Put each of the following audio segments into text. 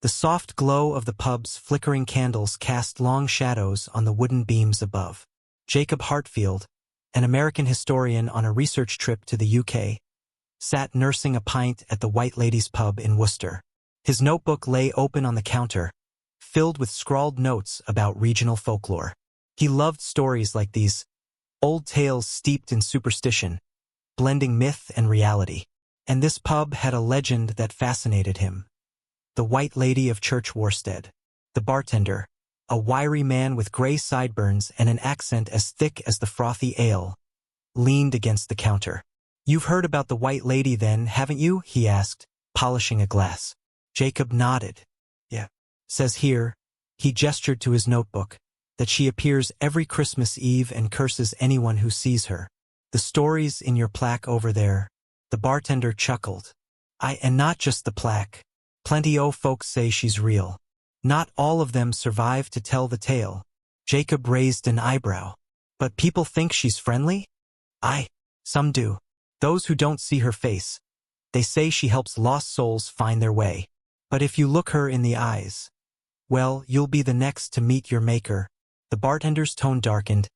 The soft glow of the pub's flickering candles cast long shadows on the wooden beams above. Jacob Hartfield, an American historian on a research trip to the UK, sat nursing a pint at the White Lady's pub in Worcester. His notebook lay open on the counter, filled with scrawled notes about regional folklore. He loved stories like these, old tales steeped in superstition, blending myth and reality. And this pub had a legend that fascinated him. The White Lady of Church Worstead. The bartender, a wiry man with gray sideburns and an accent as thick as the frothy ale, leaned against the counter. "You've heard about the White Lady then, haven't you?" he asked, polishing a glass. Jacob nodded. "Yeah. Says here," he gestured to his notebook, "that she appears every Christmas Eve and curses anyone who sees her. The story's in your plaque over there." The bartender chuckled. And not just the plaque. Plenty o' folks say she's real. Not all of them survive to tell the tale." Jacob raised an eyebrow. "But people think she's friendly?" "Aye, some do. Those who don't see her face. They say she helps lost souls find their way. But if you look her in the eyes, well, you'll be the next to meet your maker." The bartender's tone darkened,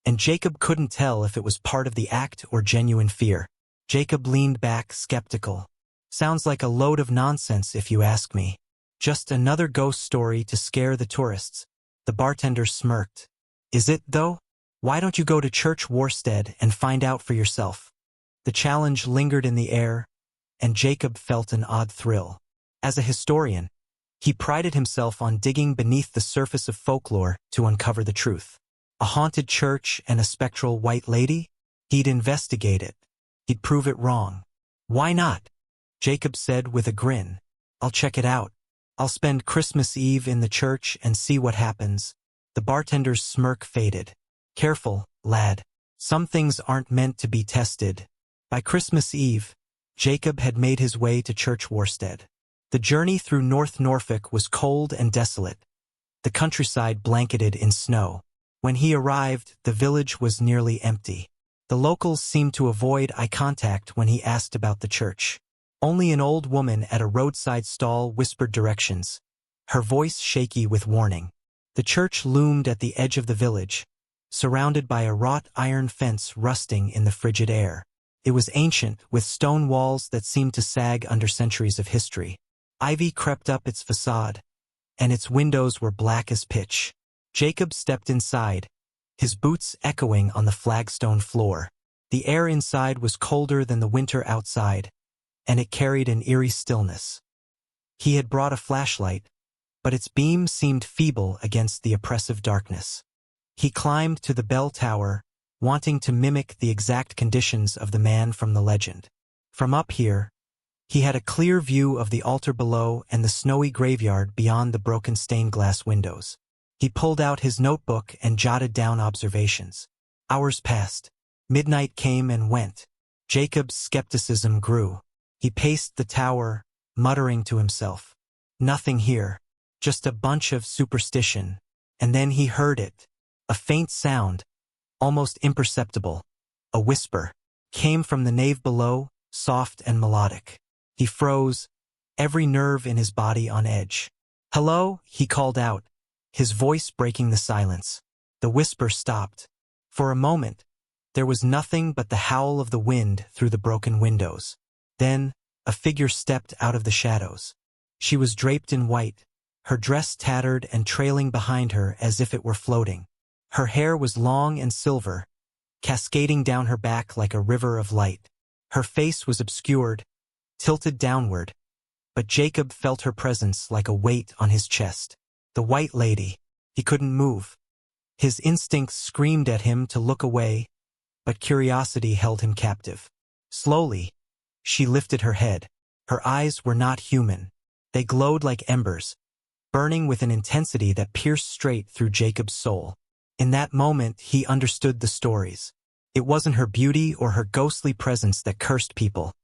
and Jacob couldn't tell if it was part of the act or genuine fear. Jacob leaned back, skeptical. "Sounds like a load of nonsense if you ask me. Just another ghost story to scare the tourists." The bartender smirked. "Is it, though? Why don't you go to Church Worstead and find out for yourself?" The challenge lingered in the air, and Jacob felt an odd thrill. As a historian, he prided himself on digging beneath the surface of folklore to uncover the truth. A haunted church and a spectral White Lady? He'd investigate it. He'd prove it wrong. "Why not?" Jacob said with a grin. "I'll check it out. I'll spend Christmas Eve in the church and see what happens." The bartender's smirk faded. "Careful, lad. Some things aren't meant to be tested." By Christmas Eve, Jacob had made his way to Church Worstead. The journey through North Norfolk was cold and desolate, the countryside blanketed in snow. When he arrived, the village was nearly empty. The locals seemed to avoid eye contact when he asked about the church. Only an old woman at a roadside stall whispered directions, her voice shaky with warning. The church loomed at the edge of the village, surrounded by a wrought iron fence rusting in the frigid air. It was ancient, with stone walls that seemed to sag under centuries of history. Ivy crept up its facade, and its windows were black as pitch. Jacob stepped inside, his boots echoing on the flagstone floor. The air inside was colder than the winter outside, and it carried an eerie stillness. He had brought a flashlight, but its beam seemed feeble against the oppressive darkness. He climbed to the bell tower, wanting to mimic the exact conditions of the man from the legend. From up here, he had a clear view of the altar below and the snowy graveyard beyond the broken stained glass windows. He pulled out his notebook and jotted down observations. Hours passed. Midnight came and went. Jacob's skepticism grew. He paced the tower, muttering to himself, "Nothing here. Just a bunch of superstition." And then he heard it. A faint sound, almost imperceptible, a whisper, came from the nave below, soft and melodic. He froze, every nerve in his body on edge. "Hello?" he called out, his voice breaking the silence. The whisper stopped. For a moment, there was nothing but the howl of the wind through the broken windows. Then, a figure stepped out of the shadows. She was draped in white, her dress tattered and trailing behind her as if it were floating. Her hair was long and silver, cascading down her back like a river of light. Her face was obscured, tilted downward, but Jacob felt her presence like a weight on his chest. The White Lady. He couldn't move. His instincts screamed at him to look away, but curiosity held him captive. Slowly, she lifted her head. Her eyes were not human. They glowed like embers, burning with an intensity that pierced straight through Jacob's soul. In that moment, he understood the stories. It wasn't her beauty or her ghostly presence that cursed people.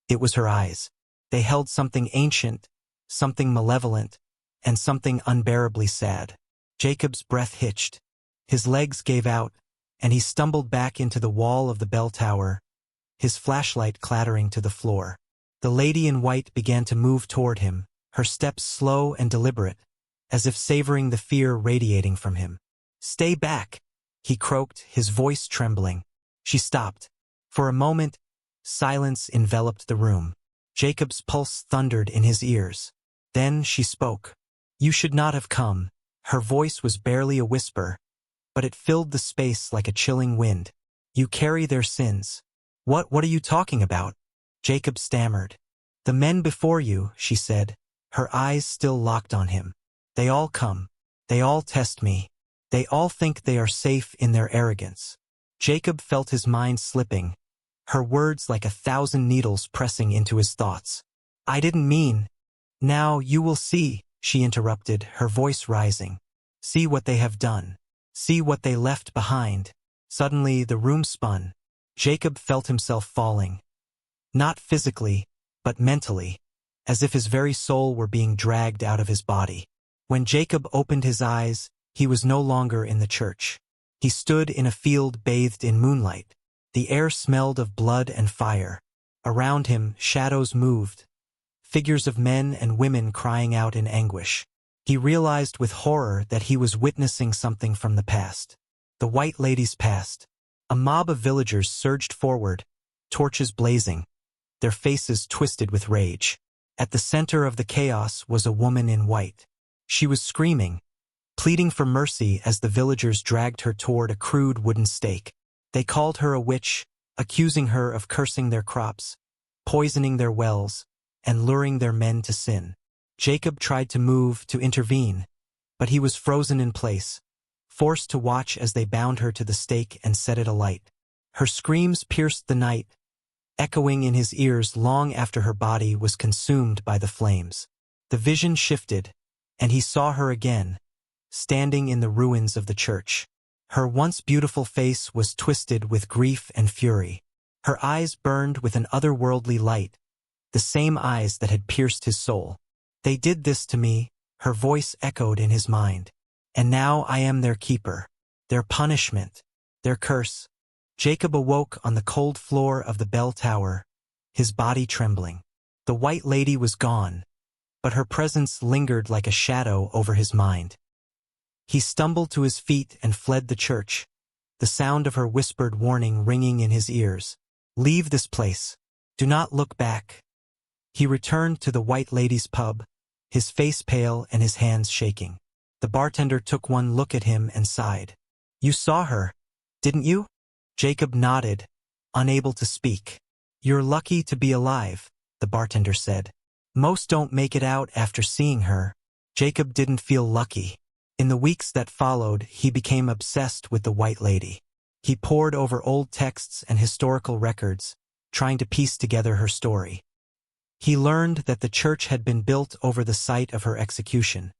It was her eyes. They held something ancient, something malevolent, and something unbearably sad. Jacob's breath hitched. His legs gave out, and he stumbled back into the wall of the bell tower, his flashlight clattering to the floor. The lady in white began to move toward him, her steps slow and deliberate, as if savoring the fear radiating from him. "Stay back," he croaked, his voice trembling. She stopped. For a moment, silence enveloped the room. Jacob's pulse thundered in his ears. Then she spoke. "You should not have come." Her voice was barely a whisper, but it filled the space like a chilling wind. "You carry their sins." What are you talking about?" Jacob stammered. "The men before you," she said, her eyes still locked on him. "They all come. They all test me. They all think they are safe in their arrogance." Jacob felt his mind slipping, her words like 1,000 needles pressing into his thoughts. "I didn't mean—" "Now you will see," she interrupted, her voice rising. "See what they have done. See what they left behind." Suddenly the room spun. Jacob felt himself falling. Not physically, but mentally, as if his very soul were being dragged out of his body. When Jacob opened his eyes, he was no longer in the church. He stood in a field bathed in moonlight. The air smelled of blood and fire. Around him, shadows moved, figures of men and women crying out in anguish. He realized with horror that he was witnessing something from the past. The White Lady's past. A mob of villagers surged forward, torches blazing, their faces twisted with rage. At the center of the chaos was a woman in white. She was screaming, pleading for mercy as the villagers dragged her toward a crude wooden stake. They called her a witch, accusing her of cursing their crops, poisoning their wells, and luring their men to sin. Jacob tried to move, to intervene, but he was frozen in place, forced to watch as they bound her to the stake and set it alight. Her screams pierced the night, echoing in his ears long after her body was consumed by the flames. The vision shifted, and he saw her again, standing in the ruins of the church. Her once beautiful face was twisted with grief and fury. Her eyes burned with an otherworldly light, the same eyes that had pierced his soul. "They did this to me," her voice echoed in his mind. "And now I am their keeper, their punishment, their curse." Jacob awoke on the cold floor of the bell tower, his body trembling. The White Lady was gone, but her presence lingered like a shadow over his mind. He stumbled to his feet and fled the church, the sound of her whispered warning ringing in his ears. "Leave this place. Do not look back." He returned to the White Lady's pub, his face pale and his hands shaking. The bartender took one look at him and sighed. "You saw her, didn't you?" Jacob nodded, unable to speak. "You're lucky to be alive," the bartender said. "Most don't make it out after seeing her." Jacob didn't feel lucky. In the weeks that followed, he became obsessed with the White Lady. He pored over old texts and historical records, trying to piece together her story. He learned that the church had been built over the site of her execution,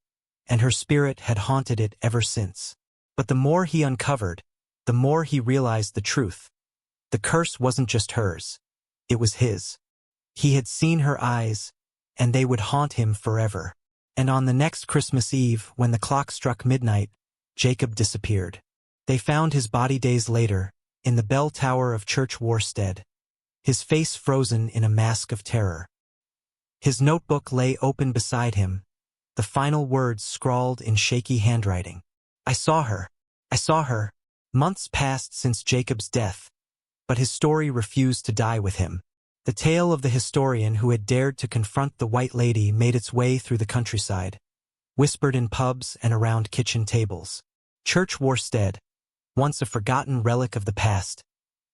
and her spirit had haunted it ever since. But the more he uncovered, the more he realized the truth. The curse wasn't just hers. It was his. He had seen her eyes, and they would haunt him forever. And on the next Christmas Eve, when the clock struck midnight, Jacob disappeared. They found his body days later, in the bell tower of Church Worstead, his face frozen in a mask of terror. His notebook lay open beside him, the final words scrawled in shaky handwriting. "I saw her. I saw her." Months passed since Jacob's death, but his story refused to die with him. The tale of the historian who had dared to confront the White Lady made its way through the countryside, whispered in pubs and around kitchen tables. Church Worstead, once a forgotten relic of the past,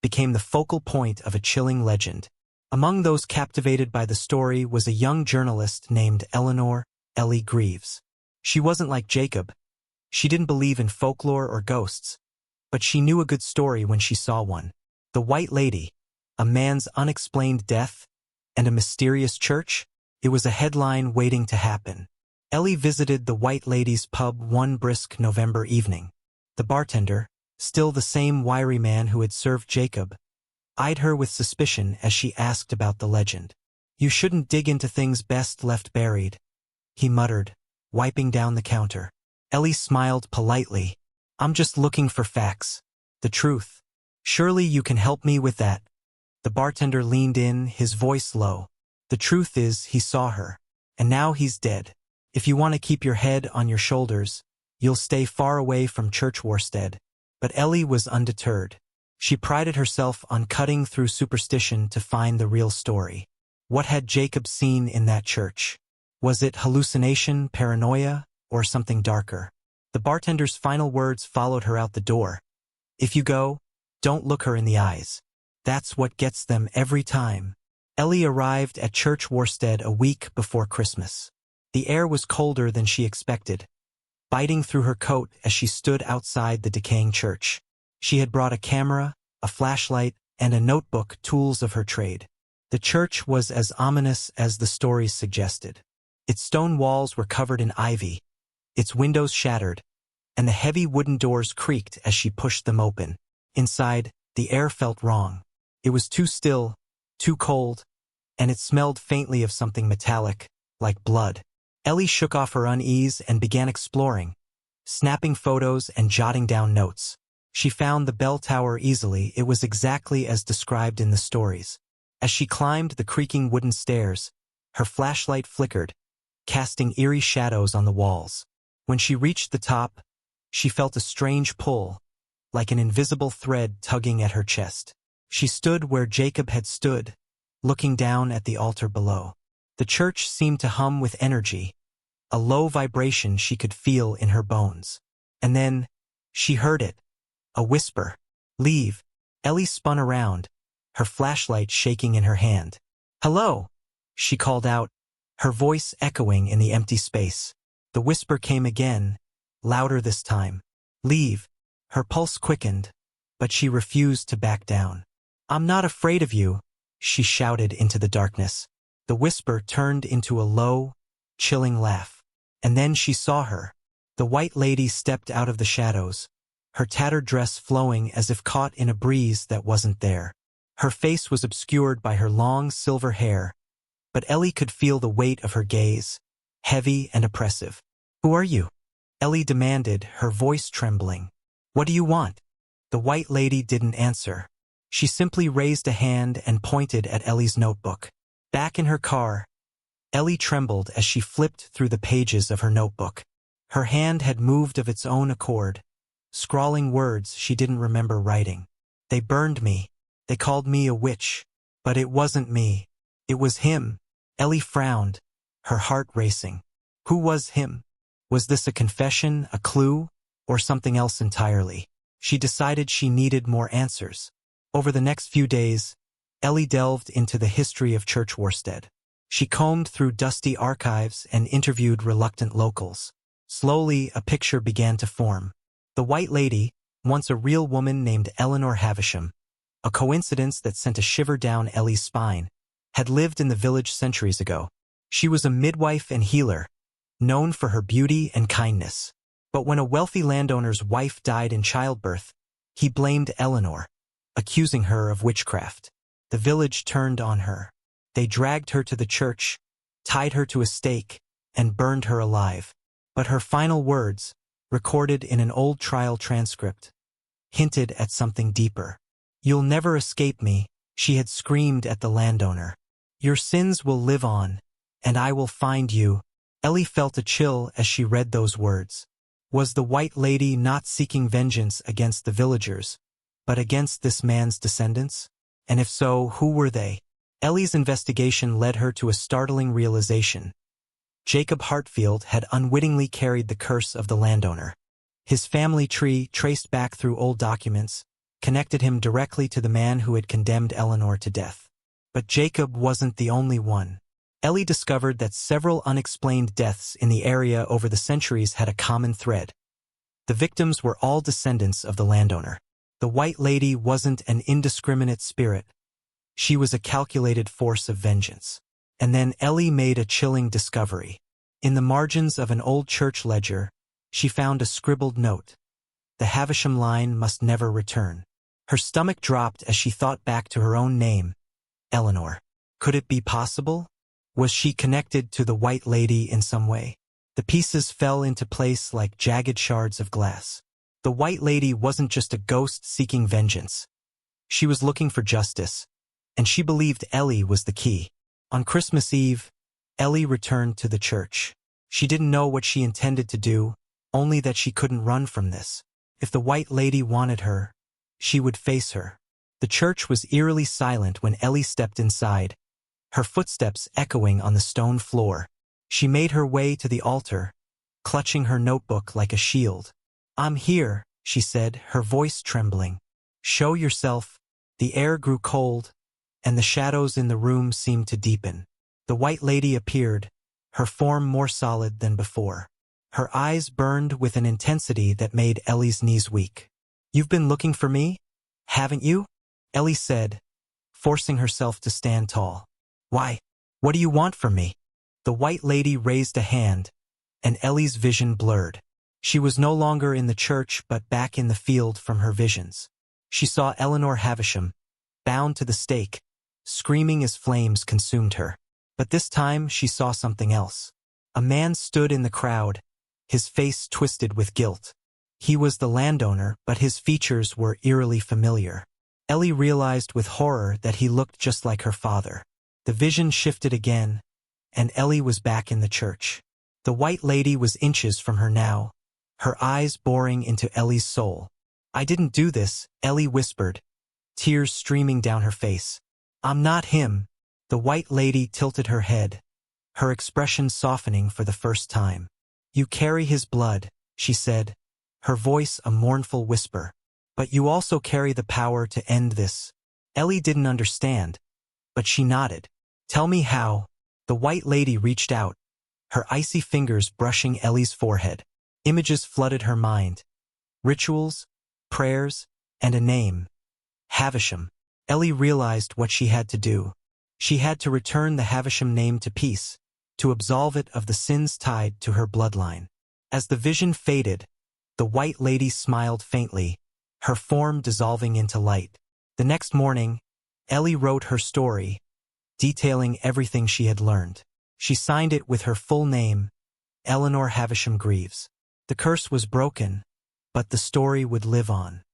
became the focal point of a chilling legend. Among those captivated by the story was a young journalist named Eleanor Ellie Greaves. She wasn't like Jacob. She didn't believe in folklore or ghosts, but she knew a good story when she saw one. The White Lady, a man's unexplained death, and a mysterious church? It was a headline waiting to happen. Ellie visited the White Lady's pub one brisk November evening. The bartender, still the same wiry man who had served Jacob, eyed her with suspicion as she asked about the legend. "You shouldn't dig into things best left buried," he muttered, wiping down the counter. Ellie smiled politely. "I'm just looking for facts. The truth. Surely you can help me with that." The bartender leaned in, his voice low. "The truth is, he saw her. and now he's dead. If you want to keep your head on your shoulders, you'll stay far away from Church Worstead. But Ellie was undeterred. She prided herself on cutting through superstition to find the real story. What had Jacob seen in that church? Was it hallucination, paranoia, or something darker? The bartender's final words followed her out the door. If you go, don't look her in the eyes. That's what gets them every time. Ellie arrived at Church Worstead a week before Christmas. The air was colder than she expected, biting through her coat as she stood outside the decaying church. She had brought a camera, a flashlight, and a notebook, tools of her trade. The church was as ominous as the stories suggested. Its stone walls were covered in ivy, its windows shattered, and the heavy wooden doors creaked as she pushed them open. Inside, the air felt wrong. It was too still, too cold, and it smelled faintly of something metallic, like blood. Ellie shook off her unease and began exploring, snapping photos and jotting down notes. She found the bell tower easily. It was exactly as described in the stories. As she climbed the creaking wooden stairs, her flashlight flickered, casting eerie shadows on the walls. When she reached the top, she felt a strange pull, like an invisible thread tugging at her chest. She stood where Jacob had stood, looking down at the altar below. The church seemed to hum with energy, a low vibration she could feel in her bones. And then, she heard it, a whisper. Leave. Ellie spun around, her flashlight shaking in her hand. Hello, she called out, her voice echoing in the empty space. The whisper came again, louder this time. Leave. Her pulse quickened, but she refused to back down. I'm not afraid of you, she shouted into the darkness. The whisper turned into a low, chilling laugh. And then she saw her. The white lady stepped out of the shadows, her tattered dress flowing as if caught in a breeze that wasn't there. Her face was obscured by her long silver hair, but Ellie could feel the weight of her gaze, heavy and oppressive. Who are you? Ellie demanded, her voice trembling. What do you want? The white lady didn't answer. She simply raised a hand and pointed at Ellie's notebook. Back in her car, Ellie trembled as she flipped through the pages of her notebook. Her hand had moved of its own accord, scrawling words she didn't remember writing. They burned me. They called me a witch. But it wasn't me. It was him. Ellie frowned, her heart racing. Who was him? Was this a confession, a clue, or something else entirely? She decided she needed more answers. Over the next few days, Ellie delved into the history of Church Worstead. She combed through dusty archives and interviewed reluctant locals. Slowly, a picture began to form. The White Lady, once a real woman named Eleanor Havisham, a coincidence that sent a shiver down Ellie's spine, had lived in the village centuries ago. She was a midwife and healer, known for her beauty and kindness. But when a wealthy landowner's wife died in childbirth, he blamed Eleanor, accusing her of witchcraft. The village turned on her. They dragged her to the church, tied her to a stake, and burned her alive. But her final words, recorded in an old trial transcript, hinted at something deeper. You'll never escape me, she had screamed at the landowner. Your sins will live on, and I will find you. Ellie felt a chill as she read those words. Was the White Lady not seeking vengeance against the villagers, but against this man's descendants? And if so, who were they? Ellie's investigation led her to a startling realization. Jacob Hartfield had unwittingly carried the curse of the landowner. His family tree, traced back through old documents, connected him directly to the man who had condemned Eleanor to death. But Jacob wasn't the only one. Ellie discovered that several unexplained deaths in the area over the centuries had a common thread. The victims were all descendants of the landowner. The White Lady wasn't an indiscriminate spirit. She was a calculated force of vengeance. And then Ellie made a chilling discovery. In the margins of an old church ledger, she found a scribbled note. The Havisham line must never return. Her stomach dropped as she thought back to her own name, Eleanor. Could it be possible? Was she connected to the White Lady in some way? The pieces fell into place like jagged shards of glass. The White Lady wasn't just a ghost seeking vengeance. She was looking for justice, and she believed Ellie was the key. On Christmas Eve, Ellie returned to the church. She didn't know what she intended to do, only that she couldn't run from this. If the White Lady wanted her, she would face her. The church was eerily silent when Ellie stepped inside, her footsteps echoing on the stone floor. She made her way to the altar, clutching her notebook like a shield. "I'm here," she said, her voice trembling. "Show yourself." The air grew cold, and the shadows in the room seemed to deepen. The White Lady appeared, her form more solid than before. Her eyes burned with an intensity that made Ellie's knees weak. "You've been looking for me, haven't you?" Ellie said, forcing herself to stand tall. "Why? What do you want from me?" The White Lady raised a hand, and Ellie's vision blurred. She was no longer in the church but back in the field from her visions. She saw Eleanor Havisham, bound to the stake, screaming as flames consumed her. But this time she saw something else. A man stood in the crowd, his face twisted with guilt. He was the landowner, but his features were eerily familiar. Ellie realized with horror that he looked just like her father. The vision shifted again, and Ellie was back in the church. The White Lady was inches from her now, her eyes boring into Ellie's soul. "I didn't do this," Ellie whispered, tears streaming down her face. "I'm not him." The White Lady tilted her head, her expression softening for the first time. "You carry his blood," she said, her voice a mournful whisper. "But you also carry the power to end this." Ellie didn't understand, but she nodded. "Tell me how." The White Lady reached out, her icy fingers brushing Ellie's forehead. Images flooded her mind. Rituals, prayers, and a name. Havisham. Ellie realized what she had to do. She had to return the Havisham name to peace, to absolve it of the sins tied to her bloodline. As the vision faded, the White Lady smiled faintly, her form dissolving into light. The next morning, Ellie wrote her story, detailing everything she had learned. She signed it with her full name, Eleanor Havisham Greaves. The curse was broken, but the story would live on.